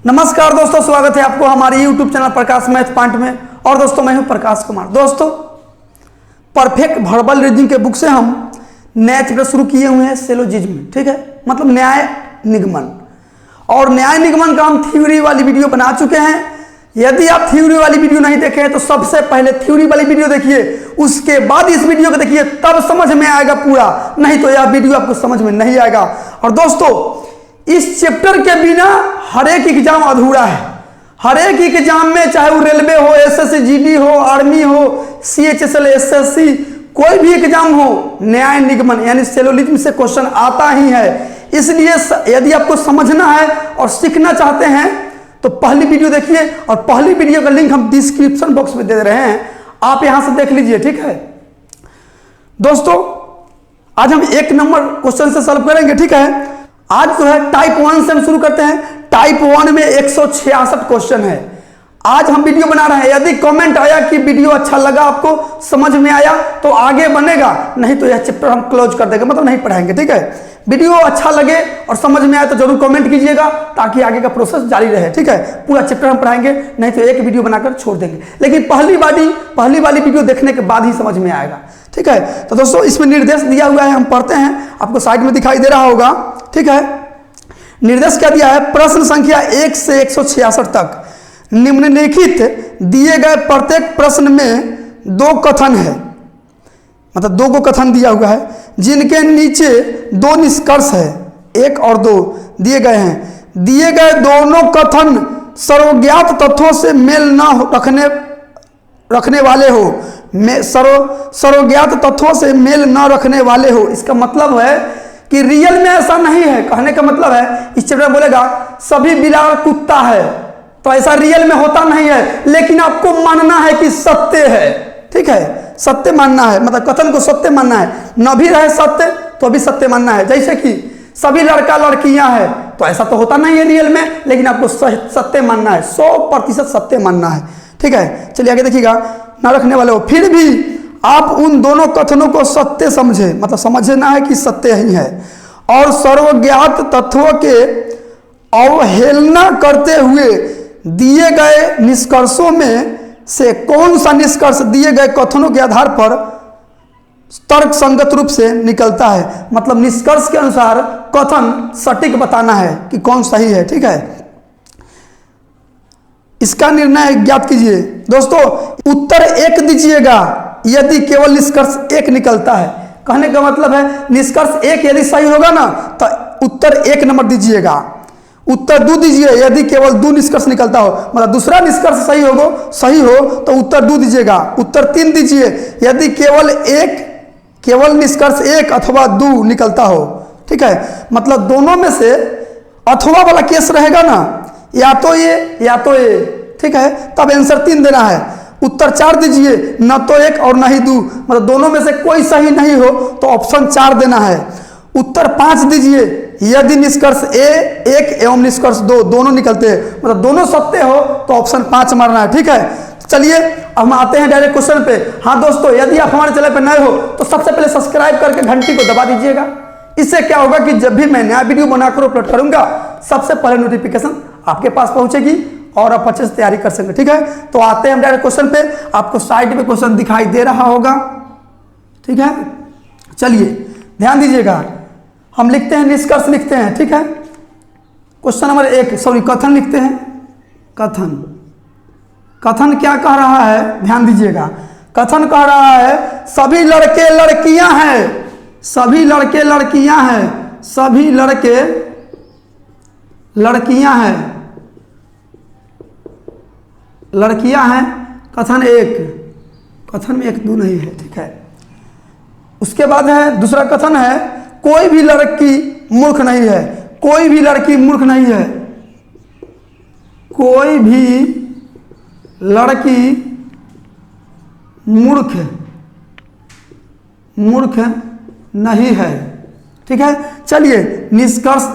नमस्कार दोस्तों, स्वागत है आपको हमारे YouTube चैनल प्रकाश मैथ पॉइंट में। और दोस्तों मैं हूं प्रकाश कुमार। दोस्तों परफेक्ट वर्बल रीजनिंग के बुक से हम नया चैप्टर शुरू किए हुए हैं सिलोजिज्म, ठीक है, मतलब न्याय निगमन। और न्याय निगमन का हम थ्योरी वाली वीडियो बना चुके हैं। यदि आप थ्योरी वाली वीडियो नहीं देखे हैं तो सबसे पहले थ्योरी वाली वीडियो देखिए, उसके बाद इस वीडियो को देखिए, तब समझ में आएगा पूरा, नहीं तो यह वीडियो आपको समझ में नहीं आएगा। और दोस्तों इस चैप्टर के बिना हर एक एग्जाम अधूरा है। हर एक एग्जाम में, चाहे वो रेलवे हो, एसएससी जीडी हो, आर्मी हो, सीएचएसएल, एसएससी, कोई भी एग्जाम हो, न्याय निगमन यानी सिलोजिज्म से क्वेश्चन आता ही है। इसलिए यदि आपको समझना है और सीखना चाहते हैं तो पहली वीडियो देखिए, और पहली वीडियो का लिंक हम डिस्क्रिप्शन बॉक्स में दे रहे हैं, आप यहां से देख लीजिए, ठीक है। दोस्तों आज हम 1 नंबर क्वेश्चन से सॉल्व करेंगे, ठीक है। आज जो है टाइप 1 से हम शुरू करते हैं। टाइप 1 में 166 क्वेश्चन है। आज हम वीडियो बना रहे हैं। यदि कमेंट आया कि वीडियो अच्छा लगा, आपको समझ में आया, तो आगे बनेगा, नहीं तो यह चैप्टर हम क्लोज कर देंगे, मतलब नहीं पढ़ाएंगे, ठीक है। वीडियो अच्छा लगे और समझ में आए तो जरूर कमेंट कीजिएगा, ताकि आगे का प्रोसेस जारी रहे, ठीक है। पूरा चैप्टर हम पढ़ाएंगे, नहीं तो एक वीडियो बनाकर छोड़ देंगे, लेकिन पहली वाली वीडियो देखने के बाद ही समझ में आएगा, ठीक है। तो दोस्तों इसमें निर्देश दिया हुआ है, हम पढ़ते हैं, आपको साइड में दिखाई दे रहा होगा, ठीक है। निर्देश क्या दिया है? प्रश्न संख्या 1 से 166 तक निम्नलिखित दिए गए प्रत्येक प्रश्न में 2 कथन है, मतलब 2 को कथन दिया हुआ है, जिनके नीचे 2 निष्कर्ष है, 1 और 2 दिए गए हैं। दिए गए दोनों कथन सर्वज्ञात तथ्यों से मेल न रखने वाले हो, सर्वज्ञात तथ्यों से मेल न रखने वाले हो। इसका मतलब है कि रियल में ऐसा नहीं है। कहने का मतलब है, इस चैप्टर में बोलेगा सभी बिलाल कुत्ता है, तो ऐसा रियल में होता नहीं है, लेकिन आपको मानना है कि सत्य है, ठीक है। सत्य मानना है, मतलब कथन को सत्य मानना है, न भी रहे सत्य तो भी सत्य मानना है। जैसे कि सभी लड़का लड़कियां हैं, तो ऐसा तो होता नहीं है रियल में, लेकिन आपको सत्य मानना है, 100% सत्य मानना है, ठीक है। चलिए आगे देखिएगा। न रखने वाले हो, फिर भी आप उन दोनों कथनों को सत्य समझे, मतलब समझना है कि सत्य ही है, और सर्वज्ञात तथ्यों के अवहेलना करते हुए दिए गए निष्कर्षों में से कौन सा निष्कर्ष दिए गए कथनों के आधार पर तर्क संगत रूप से निकलता है। मतलब निष्कर्ष के अनुसार कथन सटीक बताना है कि कौन सही है, ठीक है। इसका निर्णय ज्ञात कीजिए। दोस्तों उत्तर 1 दीजिएगा यदि केवल निष्कर्ष 1 निकलता है। कहने का मतलब है निष्कर्ष 1 यदि सही होगा ना तो उत्तर 1 नंबर दीजिएगा। उत्तर 2 दीजिए यदि केवल 2 निष्कर्ष निकलता हो, मतलब दूसरा निष्कर्ष सही हो तो उत्तर 2 दीजिएगा। उत्तर 3 दीजिए यदि केवल निष्कर्ष 1 अथवा 2 निकलता हो, ठीक है। मतलब दोनों में से अथवा वाला केस रहेगा ना, या तो ये, ठीक है, तब आंसर 3 देना है। उत्तर 4 दीजिए, न तो 1 और न ही 2, मतलब दोनों में से कोई सही नहीं हो तो ऑप्शन 4 देना है। उत्तर 5 दीजिए यदि निष्कर्ष 1 एवं निष्कर्ष 2 दोनों निकलते हैं, मतलब दोनों सत्य हो तो ऑप्शन 5 मारना है, ठीक है। चलिए अब हम आते हैं डायरेक्ट क्वेश्चन पे। हाँ दोस्तों, यदि आप हमारे चैनल पर नए हो तो सबसे पहले सब्सक्राइब करके घंटी को दबा दीजिएगा। इससे क्या होगा कि जब भी मैं नया वीडियो बनाकर अपलोड करूंगा, सबसे पहले नोटिफिकेशन आपके पास पहुंचेगी और आप अच्छे से तैयारी कर सकेंगे, ठीक है। तो आते हैं हम डायरेक्ट क्वेश्चन पे। आपको साइड में क्वेश्चन दिखाई दे रहा होगा, ठीक है। चलिए ध्यान दीजिएगा, हम लिखते हैं, निष्कर्ष लिखते हैं, ठीक है। क्वेश्चन नंबर 1, कथन लिखते हैं। कथन क्या कह रहा है, ध्यान दीजिएगा। कथन कह रहा है सभी लड़के लड़कियां हैं, सभी लड़के लड़कियां हैं, सभी लड़के लड़कियां हैं, लड़कियां हैं। कथन 1, कथन में 1 2 नहीं है, ठीक है। उसके बाद है दूसरा कथन है कोई भी लड़की मूर्ख नहीं है, कोई भी लड़की मूर्ख नहीं है, कोई भी लड़की मूर्ख नहीं है, ठीक है। चलिए निष्कर्ष,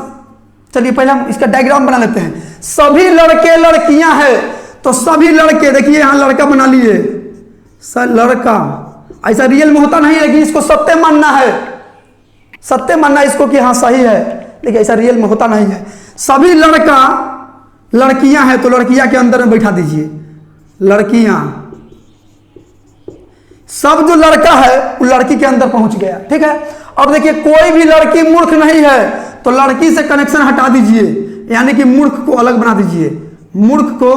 चलिए पहले हम इसका डायग्राम बना लेते हैं। सभी लड़के लड़कियां हैं, तो सभी लड़के, देखिए यहां लड़का बना लिए, लड़का, ऐसा रियल में होता नहीं, लेकिन इसको सत्य मानना है, सत्य मानना इसको कि हाँ सही है, लेकिन ऐसा रियल में होता नहीं है। सभी लड़का लड़कियां हैं तो लड़कियां के अंदर में बैठा दीजिए, लड़कियां। सब जो लड़का है वो लड़की के अंदर पहुंच गया, ठीक है। अब देखिए कोई भी लड़की मूर्ख नहीं है तो लड़की से कनेक्शन हटा दीजिए, यानी कि मूर्ख को अलग बना दीजिए, मूर्ख को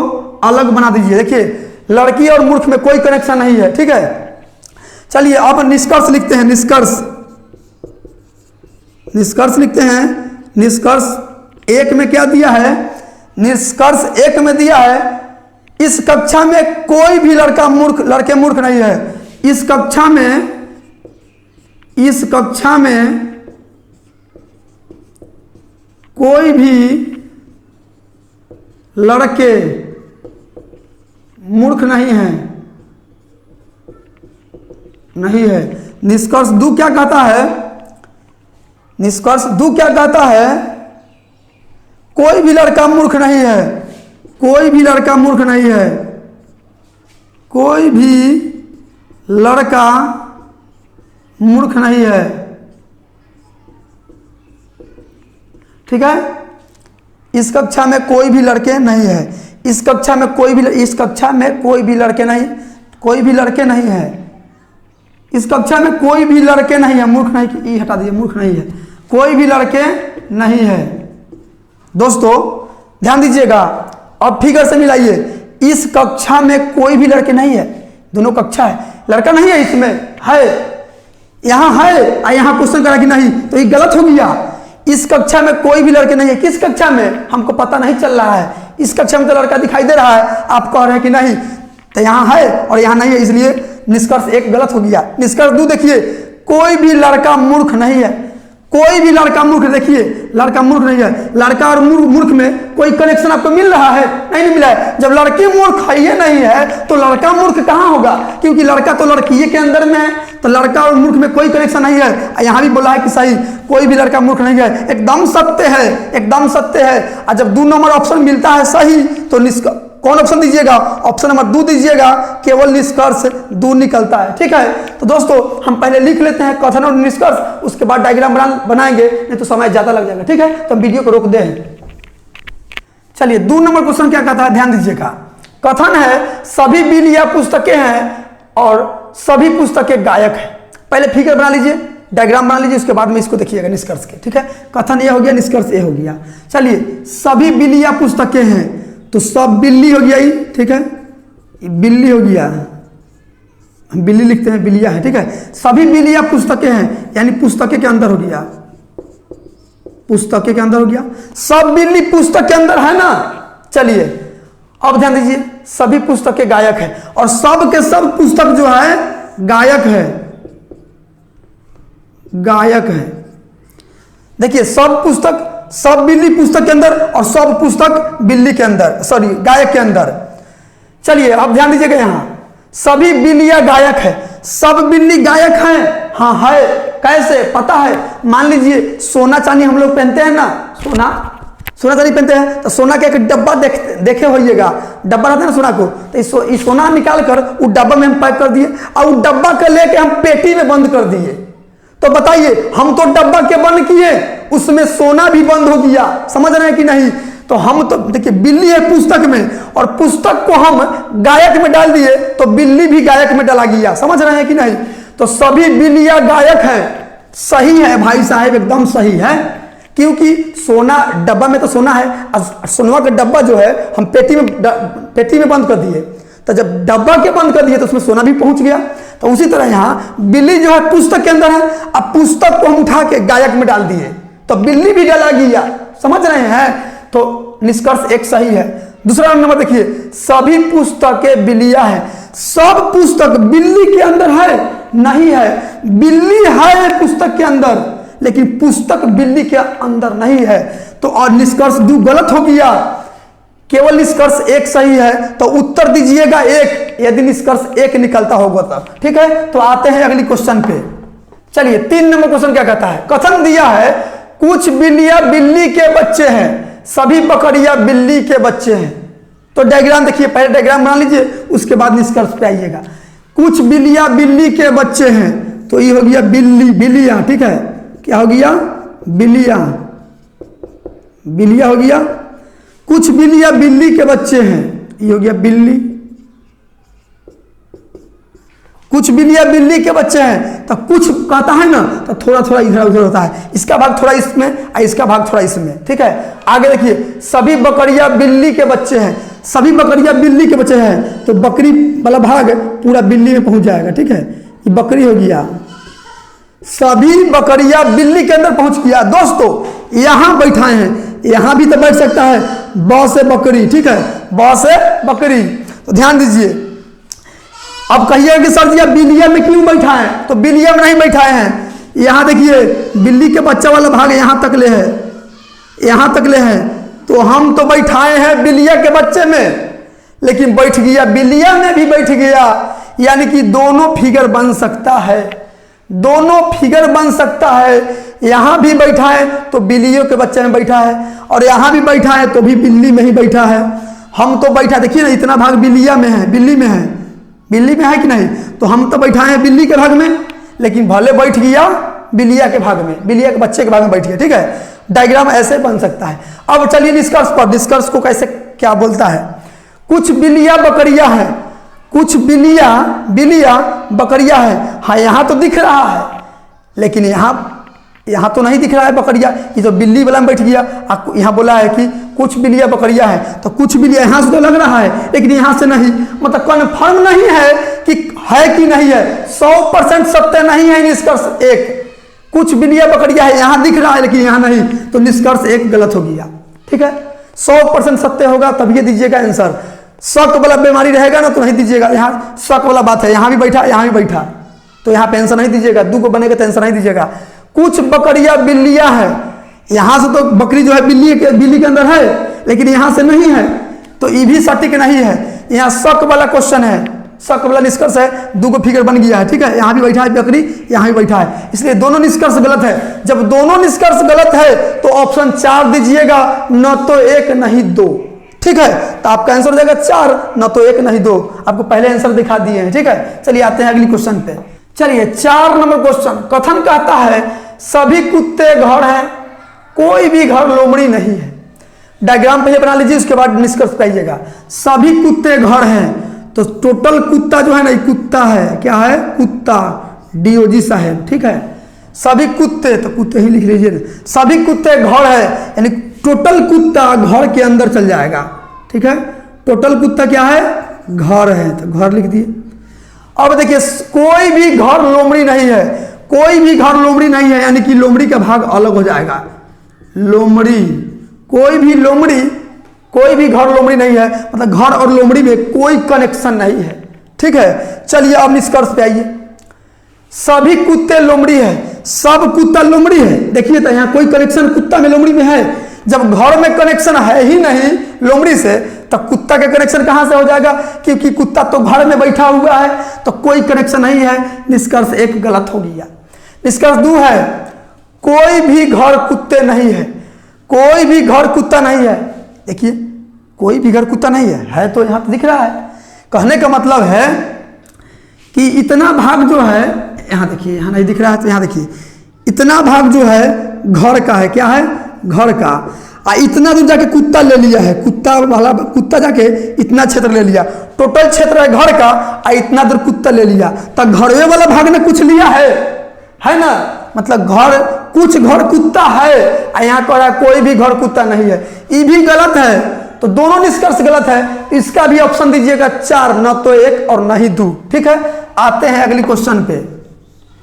अलग बना दीजिए। देखिए लड़की और मूर्ख में कोई कनेक्शन नहीं है, ठीक है। चलिए अब निष्कर्ष लिखते हैं, निष्कर्ष लिखते हैं। निष्कर्ष एक में क्या दिया है, निष्कर्ष एक में दिया है, इस कक्षा में कोई भी लड़के मूर्ख नहीं है। इस कक्षा में कोई भी लड़के मूर्ख नहीं है। निष्कर्ष दो क्या कहता है, निष्कर्ष दो क्या कहता है, कोई भी लड़का मूर्ख नहीं है, कोई भी लड़का मूर्ख नहीं है, कोई भी लड़का मूर्ख नहीं है, ठीक है। इस कक्षा में कोई भी लड़के नहीं है, इस कक्षा में कोई भी लड़के नहीं, कोई भी लड़के नहीं है, इस कक्षा में कोई भी लड़के नहीं है, मूर्ख नहीं, ये हटा दीजिए, मूर्ख नहीं है, कोई भी लड़के नहीं है। दोस्तों ध्यान दीजिएगा, अब फिगर से मिलाइए, इस कक्षा में कोई भी लड़के नहीं है, दोनों कक्षा है, लड़का नहीं है, इसमें है, यहां है और यहां क्वेश्चन करा कि नहीं, तो ये गलत हो गया। इस कक्षा में कोई भी लड़के नहीं है, किस कक्षा में हमको पता नहीं चल रहा है, इस कक्षा में तो लड़का दिखाई दे रहा है, आप कह रहे हैं कि नहीं, तो यहां है और यहां नहीं है, इसलिए निष्कर्ष एक गलत हो गया। निष्कर्ष दो देखिए, कोई भी लड़का मूर्ख नहीं है, कोई भी लड़का मूर्ख, देखिए लड़का मूर्ख नहीं है, लड़का और मूर्ख में कोई कनेक्शन आपको मिल रहा है, नहीं मिला है। जब लड़की मूर्ख है ये नहीं है तो लड़का मूर्ख कहां होगा, क्योंकि लड़का तो लड़की के अंदर में है, तो लड़का और मूर्ख में कोई कनेक्शन नहीं है। यहां भी बोला है कि सही, कोई भी लड़का मूर्ख नहीं है, एकदम सत्य है, एकदम सत्य है। और जब 2 नंबर ऑप्शन मिलता है सही तो कौन ऑप्शन दीजिएगा, ऑप्शन नंबर 2 दीजिएगा, केवल निष्कर्ष 2 निकलता है, ठीक है। तो दोस्तों हम पहले लिख लेते हैं कथन और निष्कर्ष, उसके बाद डायग्राम बनाएंगे, नहीं तो समय ज्यादा लग जाएगा, ठीक है। तो हम वीडियो को रोक दें। चलिए 2 नंबर क्वेश्चन क्या कहता है, ध्यान दीजिएगा। कथन है सभी बिल या पुस्तकें हैं और सभी पुस्तकें गायक हैं। पहले फिगर बना लीजिए, डायग्राम बना लीजिए, उसके बाद में इसको देखिएगा निष्कर्ष के, ठीक है। कथन ये हो गया, निष्कर्ष ये हो गया। चलिए सभी बिल या पुस्तकें हैं तो सब बिल्ली हो गया, ये ठीक है, बिल्ली हो गया, हम बिल्ली लिखते हैं, बिल्लियां है, ठीक है। सभी बिल्ली या पुस्तकें हैं, यानी पुस्तकें के अंदर हो गया, पुस्तकें के अंदर हो गया, सब बिल्ली पुस्तक के अंदर है ना। चलिए अब ध्यान दीजिए, सभी पुस्तकें गायक है और सब के सब पुस्तक जो है गायक है, गायक है। देखिए सब पुस्तक, सब बिल्ली पुस्तक के अंदर और सब पुस्तक बिल्ली के अंदर, सॉरी गायक के अंदर। चलिए अब ध्यान दीजिएगा, यहां सभी बिल्लियां गायक है, सब बिल्ली गायक हैं, हाँ है, कैसे पता है, मान लीजिए सोना चांदी हम लोग पहनते हैं ना, सोना चांदी पहनते हैं तो सोना का एक डब्बा देखे होइएगा, डब्बा रहता है ना सोना को, तो इस सोना निकाल कर उस डब्बा में हम पैक कर दिए और उस डब्बा को लेके हम पेटी में बंद कर दिए। तो बताइए हम तो डब्बा के बंद किए, उसमें सोना भी बंद हो गया, समझ रहे हैं कि नहीं। तो हम तो देखिए बिल्ली है पुस्तक में और पुस्तक को हम गायक में डाल दिए तो बिल्ली भी गायक में डाला गया, समझ रहे हैं कि नहीं। तो सभी बिल्लियां गायक है, सही है भाई साहब, एकदम सही है, क्योंकि सोना डब्बा में तो सोना है, सोनवा का डब्बा जो है हम पेटी में बंद कर दिए, तो जब डब्बा के बंद कर दिए तो उसमें सोना भी पहुंच गया। तो उसी तरह यहां बिल्ली जो है पुस्तक के अंदर है, अब पुस्तक को हम उठा के गायक में डाल दिए तो बिल्ली भी डाला गया, समझ रहे हैं। तो निष्कर्ष एक सही है। दूसरा नंबर देखिए, सभी पुस्तकें बिल्लियां हैं, सब पुस्तक बिल्ली के अंदर है, नहीं है, बिल्ली है पुस्तक के अंदर लेकिन पुस्तक बिल्ली के अंदर नहीं है। तो और निष्कर्ष 2 गलत हो गया, केवल निष्कर्ष 1 सही है। तो उत्तर दीजिएगा 1, यदि निष्कर्ष 1 निकलता होगा तब, ठीक है। तो आते हैं अगली क्वेश्चन पे। चलिए 3 नंबर क्वेश्चन क्या कहता है, कथन दिया है कुछ बिल्लियां बिल्ली के बच्चे हैं, सभी बकरियां बिल्ली के बच्चे हैं। तो डायग्राम देखिए, पहले डायग्राम बना लीजिए, उसके बाद निष्कर्ष पे आइएगा। कुछ बिल्लियां बिल्ली के बच्चे हैं, तो ये हो गया बिल्लियां, ठीक है, क्या हो गया, बिल्लियां हो गया। कुछ बिल्लियां बिल्ली के बच्चे हैं, ये हो गया बिल्ली। कुछ बिल्लियां बिल्ली के बच्चे हैं, तो कुछ कहता है ना तो थोड़ा थोड़ा इधर उधर होता है, इसका भाग थोड़ा इसमें और इसका भाग थोड़ा इसमें, ठीक है। आगे देखिए, सभी बकरियां बिल्ली के बच्चे हैं, सभी बकरियां बिल्ली के बच्चे हैं, तो बकरी वाला भाग पूरा बिल्ली में पहुंच जाएगा, ठीक है। ये बकरी हो गया, सभी बकरियां बिल्ली के अंदर पहुंच गया। दोस्तों यहां बैठाए हैं, यहां भी तो बैठ सकता है, ब से बकरी, ठीक है, ब से बकरी। तो ध्यान दीजिए, अब कहिए कि सर जी बिलिया में क्यों बैठा है, तो बिलिया में नहीं बैठाए हैं। यहां देखिए बिल्ली के बच्चा वाला भाग यहां तक ले है, यहां तक ले है, तो हम तो बैठाए हैं बिलिया के बच्चे में, लेकिन बैठ गया बिलिया में भी बैठ गया, यानी कि दोनों फिगर बन सकता है, दोनों फिगर बन सकता है। यहां भी बैठा है तो बिल्लियों के बच्चे में बैठा है, और यहां भी बैठा है तो भी बिल्ली में ही बैठा है। हम तो बैठा, देखिए ना इतना भाग बिल्लिया में है, बिल्ली में है, बिल्ली में है कि नहीं, तो हम तो बैठाए हैं बिल्ली के भाग में, लेकिन भले बैठ गया बिल्लिया के भाग में, बिल्लिया के बच्चे के भाग में बैठ गया, ठीक है। डायग्राम ऐसे बन सकता है। अब चलिए निष्कर्ष पर, निष्कर्ष को कैसे क्या बोलता है। कुछ बिल्लियां बकरियां हैं, कुछ बिल्लियां बकरियां हैं। हाँ यहां तो दिख रहा है, लेकिन यहां तो नहीं दिख रहा है बकरियां, ये तो बिल्ली वाला में बैठ गया। आपको यहां बोला है कि कुछ बिल्लियां बकरियां हैं, तो कुछ बिल्लियां यहां से तो लग रहा है, लेकिन यहां से नहीं, मतलब कन्फर्म नहीं है कि नहीं है, 100% सत्य नहीं है। निष्कर्ष एक, कुछ बिल्लियां बकरियां है, यहां दिख रहा है लेकिन यहां नहीं, तो निष्कर्ष एक गलत हो गया, ठीक है। 100% सत्य होगा तभी दीजिएगा आंसर। शक वाला बीमारी रहेगा ना तो नहीं दीजिएगा। यहाँ शक वाला बात है, यहाँ भी बैठा यहाँ भी बैठा, तो यहाँ पे आंसर नहीं दीजिएगा। दो को बनेगा तो आंसर नहीं दीजिएगा। कुछ बकरियां बिल्लियां हैं, यहां से तो बकरी जो है बिल्ली के अंदर है, लेकिन यहां से नहीं है, तो ये भी सटीक नहीं है। यहाँ शक वाला क्वेश्चन है, शक वाला निष्कर्ष है, दो को फिगर बन गया है, ठीक है। यहाँ भी बैठा है बकरी, यहाँ भी बैठा है, इसलिए दोनों निष्कर्ष गलत है। जब दोनों निष्कर्ष गलत है तो ऑप्शन 4 दीजिएगा, न तो 1 नहीं 2, ठीक है। तो आपका आंसर हो जाएगा 4, न तो 1 नहीं 2। आपको पहले आंसर दिखा दिए हैं, ठीक है। चलिए आते हैं अगली क्वेश्चन पे। चलिए 4 नंबर क्वेश्चन, कथन कहता है सभी कुत्ते घर हैं, कोई भी घर लोमड़ी नहीं है। डायग्राम पहले बना लीजिए, उसके बाद निष्कर्ष पाइएगा। सभी कुत्ते घर हैं, तो टोटल कुत्ता जो है ना, कुत्ता है, क्या है, कुत्ता, डीओजी साहब, ठीक है। सभी कुत्ते, तो कुत्ते ही लिख लीजिए ना, सभी कुत्ते घर है, यानी टोटल कुत्ता घर के अंदर चल जाएगा, ठीक है। टोटल कुत्ता क्या है, घर है, तो घर लिख दिए। अब देखिए कोई भी घर लोमड़ी नहीं है, कोई भी घर लोमड़ी नहीं है, यानी कि लोमड़ी का भाग अलग हो जाएगा। लोमड़ी, कोई भी घर लोमड़ी नहीं है, मतलब घर और लोमड़ी में कोई कनेक्शन नहीं है, ठीक है। चलिए अब निष्कर्ष पे आइए। सभी कुत्ते लोमड़ी है, सब कुत्ता लोमड़ी है। देखिए तो यहाँ कोई कनेक्शन कुत्ता में लोमड़ी में है। जब घर में कनेक्शन है ही नहीं लोमड़ी से, तो कुत्ता का कनेक्शन कहां से हो जाएगा, क्योंकि कुत्ता तो घर में बैठा हुआ है, तो कोई कनेक्शन नहीं है। निष्कर्ष 1 गलत हो गया। निष्कर्ष 2 है, कोई भी घर कुत्ते नहीं है, कोई भी घर कुत्ता नहीं है। देखिए कोई भी घर कुत्ता नहीं है तो यहां तो दिख रहा है। कहने का मतलब है कि इतना भाग जो है, यहां देखिए, यहां नहीं दिख रहा है, तो यहां देखिए इतना भाग जो है घर का है, क्या है, घर का। इतना दूर जाके कुत्ता ले लिया है, कुत्ता जाके इतना क्षेत्र ले लिया, टोटल क्षेत्र है घर का, इतना दूर कुत्ता ले लिया, तो घरवे वाला भाग ने कुछ लिया है ना, मतलब घर, कुछ घर कुत्ता है, यहाँ कह रहा है कोई भी घर कुत्ता नहीं है, ये भी गलत है। तो दोनों निष्कर्ष गलत है। इसका भी ऑप्शन दीजिएगा 4, न तो 1 और न ही 2, ठीक है। आते हैं अगली क्वेश्चन पे।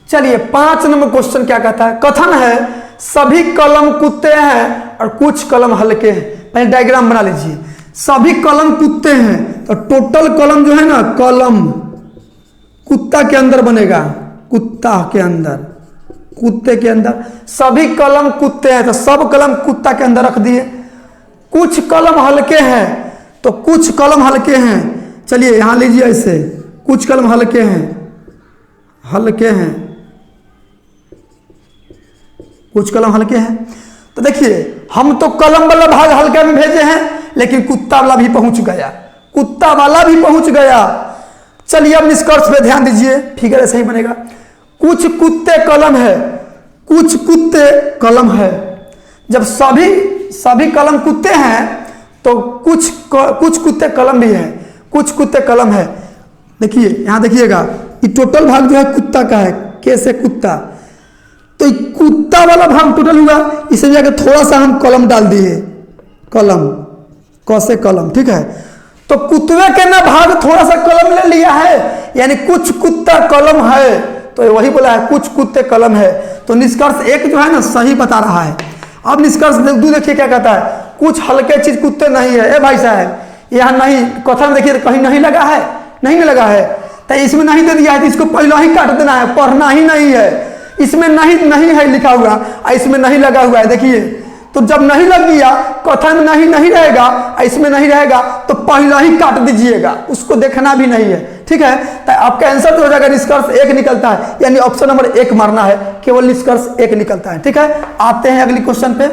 चलिए 5 नंबर क्वेश्चन क्या कहता है, कथन है सभी कलम कुत्ते हैं और कुछ कलम हल्के हैं। पहले डायग्राम बना लीजिए। सभी कलम कुत्ते हैं, तो टोटल कलम जो है ना, कलम कुत्ता के अंदर बनेगा, कुत्ता के अंदर, कुत्ते के अंदर सभी कलम कुत्ते हैं, तो सब कलम कुत्ता के अंदर रख दिए। कुछ कलम हल्के हैं, तो कुछ कलम हल्के हैं। चलिए यहां लीजिए ऐसे, कुछ कलम हल्के हैं, हल्के हैं, कुछ कलम हल्के हैं। तो देखिए हम तो कलम वाला भाग हल्के में भेजे हैं, लेकिन कुत्ता वाला भी पहुंच गया, कुत्ता वाला भी पहुंच गया। चलिए अब निष्कर्ष पे ध्यान दीजिए, फिगर ऐसे ही बनेगा। कुछ कुत्ते कलम है, कुछ कुत्ते कलम है। जब सभी कलम कुत्ते हैं, तो कुछ कुत्ते कलम भी है, कुछ कुत्ते कलम है। देखिए यहाँ देखिएगा, ये टोटल भाग जो है कुत्ता का है, कैसे कुत्ता, तो कुत्ता वाला भाग टोटल हुआ, इसे जाकर थोड़ा सा हम कलम डाल दिए, कलम, कैसे कलम, ठीक है। तो कुत्ते के ना भाग थोड़ा सा कलम ले लिया है, यानी कुछ कुत्ता कलम है, तो वही बोला है कुछ कुत्ते कलम है। तो निष्कर्ष एक जो है ना सही बता रहा है। अब निष्कर्ष दो देखिए क्या कहता है, कुछ हल्के चीज कुत्ते नहीं है। ए भाई साहब, यहाँ नहीं, कथन देखिए कहीं नहीं लगा है, नहीं लगा है, तो इसमें नहीं दे दिया है, तो इसको पहले ही काट देना है, पढ़ना ही नहीं है। इसमें नहीं है लिखा हुआ, इसमें नहीं लगा हुआ है, देखिए। तो जब नहीं लग गया, कथन में नहीं रहेगा, इसमें नहीं रहेगा, तो पहले ही काट दीजिएगा, उसको देखना भी नहीं है, ठीक है। तो आपका आंसर जो हो जाएगा निष्कर्ष एक निकलता है, यानी ऑप्शन नंबर 1 मारना है, केवल निष्कर्ष 1 निकलता है, ठीक है। आते हैं अगली क्वेश्चन पे।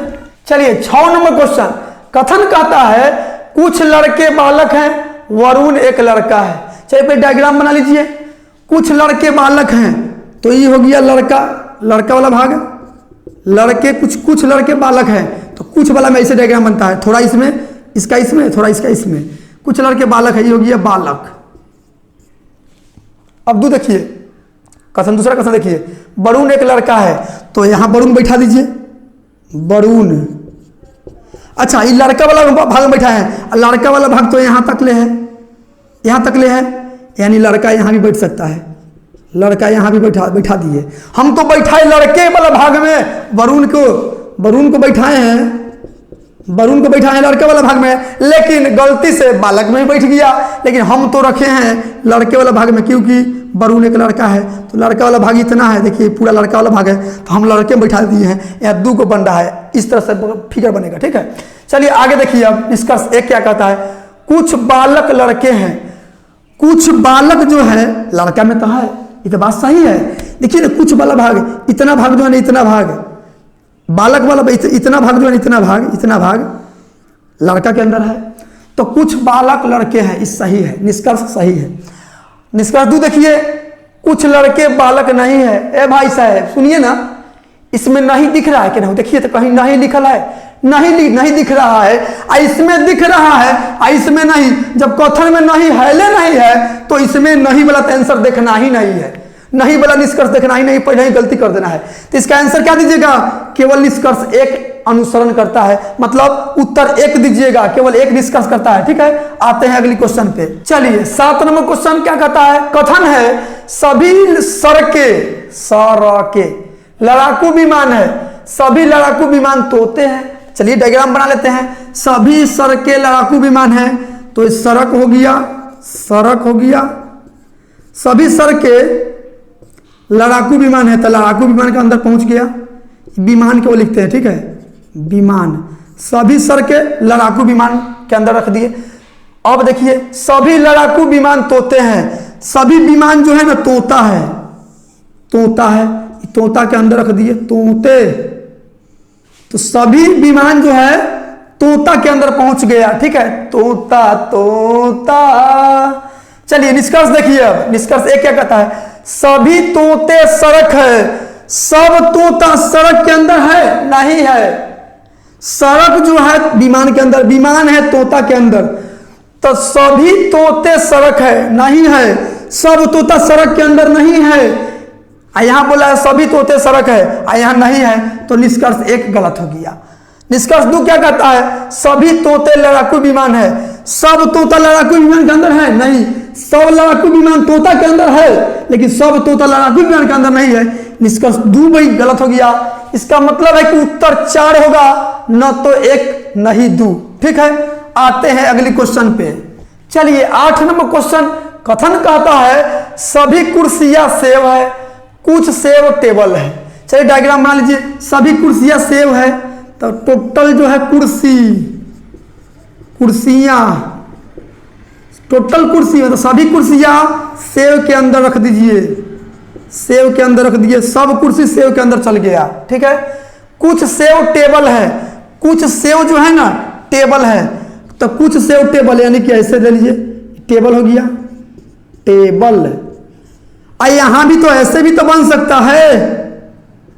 चलिए 6 नंबर क्वेश्चन, कथन कहता है कुछ लड़के बालक हैं, वरुण एक लड़का है। चलिए पे डायग्राम बना लीजिए। कुछ लड़के बालक हैं, तो ये हो गया लड़का वाला भाग, लड़के कुछ लड़के बालक हैं, तो कुछ वाला में ऐसे डायग्राम बनता है, थोड़ा इसमें, इसका इसमें, थोड़ा इसका इसमें, कुछ लड़के बालक है, ये हो गया बालक। अब दो देखिए कथन, दूसरा कथन देखिए, वरुण एक लड़का है, तो यहां वरुण बैठा दीजिए, वरुण। अच्छा, ये लड़का वाला भाग में बैठा है, लड़का वाला भाग तो यहां तक ले है, यहां तक ले है, यानी लड़का यहां भी बैठ सकता है, लड़का यहां भी बैठा दिए। हम तो बैठाए लड़के वाला भाग में, वरुण को बैठाए हैं लड़के वाला भाग में, लेकिन गलती से बालक में बैठ गया, लेकिन हम तो रखे हैं लड़के वाला भाग में, क्योंकि वरुण एक लड़का है, तो लड़का वाला भाग इतना है, देखिए पूरा लड़का वाला भाग है, तो हम लड़के में बैठा दिए हैं, यहाँ 2 को बन रहा है, इस तरह से फिगर बनेगा, ठीक है। चलिए आगे देखिए, अब निष्कर्ष 1 क्या कहता है, कुछ बालक लड़के हैं, कुछ बालक जो है लड़का में तो है, ये तो बात सही है। देखिए ना, कुछ वाला भाग, इतना भाग जो है ना, इतना भाग बालक वाला, इतना भाग जो है, इतना भाग लड़का के अंदर है, तो कुछ बालक लड़के हैं, इस सही है, निष्कर्ष सही है। निष्कर्ष 2 देखिए, कुछ लड़के बालक नहीं है। ए भाई साहब सुनिए ना, इसमें नहीं दिख रहा है कि नहीं, देखिए तो कहीं नहीं लिखल है, नहीं दिख रहा है, इसमें दिख रहा है, इसमें नहीं। जब कथन में नहीं है, तो इसमें नहीं वाला आंसर देखना ही नहीं है, नहीं वाला निष्कर्ष देखना ही नहीं, पहले ही गलती कर देना है। तो इसका आंसर क्या दीजिएगा, केवल निष्कर्ष 1 अनुसरण करता है, मतलब उत्तर 1 दीजिएगा, केवल 1 निष्कर्ष करता है, ठीक है। आते हैं अगली क्वेश्चन पे। चलिए 7 नंबर क्वेश्चन क्या कहता है, कथन है सभी सरके लड़ाकू विमान है, सभी लड़ाकू विमान तोते हैं। चलिए डायग्राम बना लेते हैं, सभी सरके लड़ाकू विमान है, तो सड़क हो गया, सभी सरके लड़ाकू विमान है, तो लड़ाकू विमान के अंदर पहुंच गया, विमान को लिखते हैं, ठीक है, विमान, सभी सरके लड़ाकू विमान के अंदर रख दिए। अब देखिए, सभी लड़ाकू विमान तोते हैं, सभी विमान जो है ना तोता है, तोता के अंदर रख दिए, तोते, तो सभी विमान जो है तोता के अंदर पहुंच गया, ठीक है, तोता। चलिए निष्कर्ष देखिए, अब निष्कर्ष 1 क्या कहता है, सभी तोते सड़क है, सब तोता सड़क के अंदर है, नहीं है। सड़क जो है विमान के अंदर, विमान है तोता के अंदर, तो सभी तोते सड़क है, नहीं है, सब तोता सड़क के अंदर नहीं है। यहां बोला है सभी तोते सड़क है, यहां नहीं है, तो निष्कर्ष 1 गलत हो गया। निष्कर्ष 2 क्या कहता है, सभी तोते लड़ाकू विमान है, सब तोता लड़ाकू विमान के अंदर है, नहीं, सब लड़ाकू विमान तोता के अंदर है, लेकिन सब तोता लड़ाकू विमान के अंदर नहीं है। निष्कर्ष 2 भी गलत हो गया। इसका मतलब है कि उत्तर 4 होगा, न तो 1 नहीं 2, ठीक है। आते हैं अगली क्वेश्चन पे। चलिए 8 नंबर क्वेश्चन, कथन कहता है सभी कुर्सियां सेव है, कुछ सेव टेबल है। चलिए डायग्राम बना लीजिए, सभी कुर्सियां सेव है, तो टोटल जो है कुर्सियां टोटल कुर्सी है, तो सभी कुर्सियां सेव के अंदर रख दीजिए, सेव के अंदर रख दिए, सब कुर्सी सेव के अंदर चल गया, ठीक है। कुछ सेव टेबल है, कुछ सेव जो है ना टेबल है, तो कुछ सेव टेबल, यानी कि ऐसे ले लीजिए, टेबल हो गया, टेबल। यहां भी तो ऐसे भी तो बन सकता है,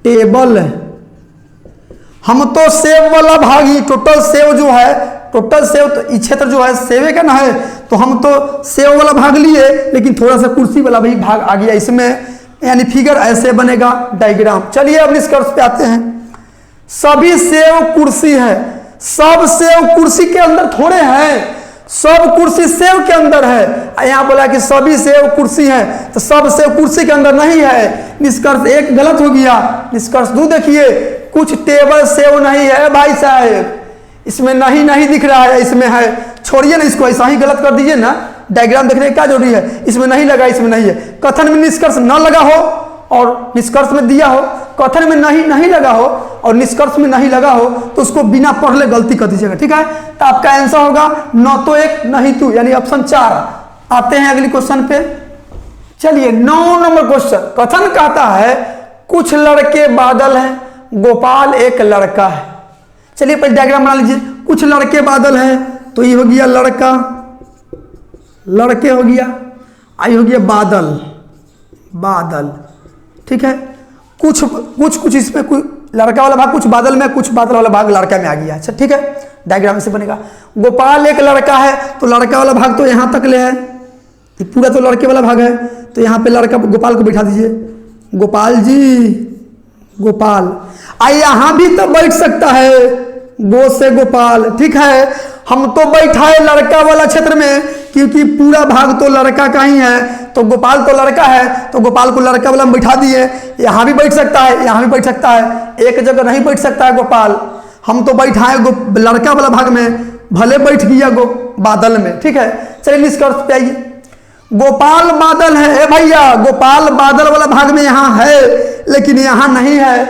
टेबल। हम तो सेव वाला भाग ही, टोटल सेव जो है, टोटल सेव तो इस क्षेत्र जो है सेवे का ना है, तो हम तो सेव वाला भाग लिए, लेकिन थोड़ा सा कुर्सी वाला भी भाग आ गया इसमें, यानी फिगर ऐसे बनेगा डायग्राम। चलिए अब निष्कर्ष पे आते हैं। सभी सेव कुर्सी है, सब सेव कुर्सी के अंदर थोड़े हैं, सब कुर्सी सेव के अंदर है। यहाँ बोला कि सभी सेव कुर्सी है, तो सब सेव कुर्सी के अंदर नहीं है। निष्कर्ष 1 गलत हो गया। निष्कर्ष 2 देखिए, कुछ टेबल सेव नहीं है भाई साहब, इसमें नहीं दिख रहा है, इसमें है, छोड़िए ना इसको, ऐसा ही गलत कर दीजिए ना, डायग्राम देखने का क्या जरूरी है। इसमें नहीं लगा, इसमें नहीं है। कथन में निष्कर्ष न लगा हो और निष्कर्ष में दिया हो, कथन में नहीं लगा हो और निष्कर्ष में नहीं लगा हो, तो उसको बिना पढ़ले गलती कर दीजिएगा, ठीक है। तो आपका आंसर होगा न तो 1 नहीं 2, यानी ऑप्शन 4। आते हैं अगले क्वेश्चन पे। चलिए 9 नंबर क्वेश्चन। कथन कहता है कुछ लड़के बादल हैं, गोपाल एक लड़का है। चलिए पहले डायग्राम बना लीजिए। कुछ लड़के बादल हैं, तो ये हो गया लड़का, लड़के हो गया, आई हो गया बादल, बादल, ठीक है। कुछ इसमें कुछ लड़का वाला भाग कुछ बादल में, कुछ बादल वाला भाग लड़का में आ गया। अच्छा ठीक है, डायग्राम से बनेगा। गोपाल एक लड़का है, तो लड़का वाला भाग तो यहाँ तक ले है, पूरा तो लड़के वाला भाग है, तो यहाँ पे लड़का गोपाल को बैठा दीजिए। गोपाल जी, गोपाल, यहाँ भी तो बैठ सकता है, गो से गोपाल, ठीक है। हम तो बैठाए लड़का वाला क्षेत्र में, क्योंकि पूरा भाग तो लड़का का ही है, तो गोपाल तो लड़का है, तो गोपाल को लड़का वाला में बैठा दिए। यहाँ भी बैठ सकता है, यहाँ भी बैठ सकता है, एक जगह नहीं बैठ सकता है गोपाल। हम तो बैठाए लड़का वाला भाग में, भले बैठ गया बादल में, ठीक है। चलिए निष्कर्ष पे आइए। गोपाल बादल है भैया, गोपाल बादल वाला भाग में यहाँ है, लेकिन यहाँ नहीं है।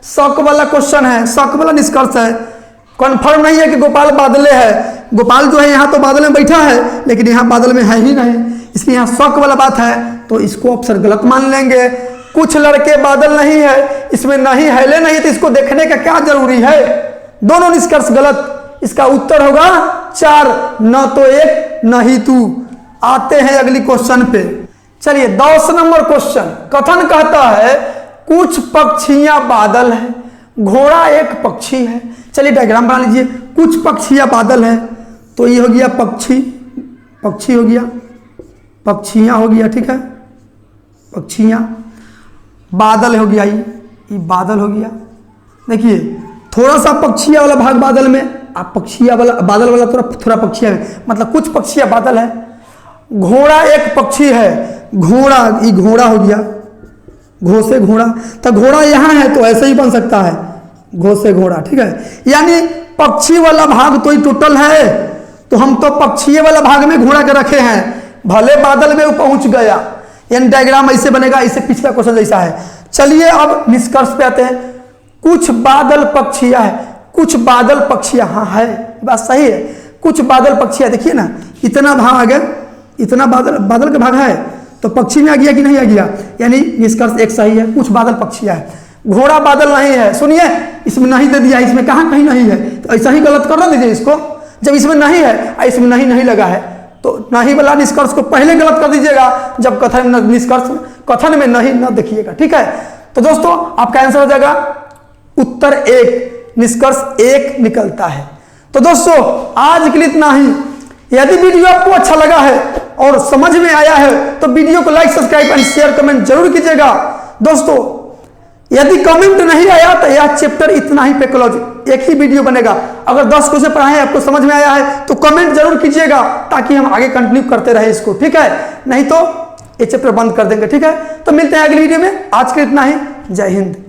शक वाला क्वेश्चन है, शक वाला निष्कर्ष है, कन्फर्म नहीं है कि गोपाल बादले है। गोपाल जो है यहाँ तो बादल में बैठा है, लेकिन यहाँ बादल में है ही नहीं, इसलिए यहाँ शक वाला बात है, तो इसको ऑप्शन गलत मान लेंगे। कुछ लड़के बादल नहीं है, इसमें नहीं है ले नहीं, तो इसको देखने का क्या जरूरी है। दोनों निष्कर्ष गलत। इसका उत्तर होगा 4, न तो 1 नहीं 2। आते हैं अगली क्वेश्चन पे। चलिए 10 नंबर क्वेश्चन। कथन कहता है कुछ पक्षियां बादल है, घोड़ा एक पक्षी है। चलिए डायग्राम बना लीजिए। कुछ पक्षियां बादल है, तो ये हो गया पक्षी, पक्षी हो गया, पक्षियां हो गया, ठीक है, पक्षियां। बादल हो गया, ये बादल हो गया। देखिए थोड़ा सा पक्षियां वाला भाग बादल में, आप पक्षियां वाला बादल वाला थोड़ा पक्षियां में, मतलब कुछ पक्षियां बादल है। घोड़ा एक पक्षी है, घोड़ा, ये घोड़ा हो गया, घो से घोड़ा, तो घोड़ा यहाँ है तो ऐसे ही बन सकता है, घो से घोड़ा, ठीक है। यानी पक्षी वाला भाग तो ही टोटल है, तो हम तो पक्षी वाला भाग में घोड़ा के रखे हैं, भले बादल में वो पहुंच गया। यानी डायग्राम ऐसे बनेगा, ऐसे पिछला क्वेश्चन जैसा है। चलिए अब निष्कर्ष पे आते हैं। कुछ बादल पक्षियां है, कुछ बादल पक्षियां, हाँ है, बात सही है। कुछ बादल पक्षियां, देखिए ना, इतना भाग है, इतना बादल का भाग है, तो पक्षी में आ गया कि नहीं आ गया, यानी निष्कर्ष 1 सही है। कुछ बादल पक्षियां है, घोड़ा बादल नहीं है। सुनिए, इसमें नहीं दे दिया, इसमें कहाँ कहीं नहीं है, तो ऐसा ही गलत कर दीजिए इसको। जब इसमें नहीं है, इसमें नहीं लगा है, तो नहीं वाला निष्कर्ष को पहले गलत कर दीजिएगा, जब कथन में नहीं न देखिएगा, ठीक है। तो दोस्तों आपका आंसर हो जाएगा उत्तर 1, निष्कर्ष 1 निकलता है। तो दोस्तों आज के लिए इतना ही। यदि वीडियो आपको अच्छा लगा है और समझ में आया है, तो वीडियो को like, subscribe and share, comment जरूर कीजिएगा। दोस्तों यदि कमेंट नहीं आया, तो यह चैप्टर इतना ही पे क्लोज, एक ही वीडियो बनेगा। अगर 10 क्वेश्चन पढ़ाए आपको समझ में आया है, तो कमेंट जरूर कीजिएगा, ताकि हम आगे कंटिन्यू करते रहे इसको, ठीक है। नहीं तो ये चैप्टर बंद कर देंगे, ठीक है। तो मिलते हैं अगली वीडियो में। आज के इतना ही। जय हिंद।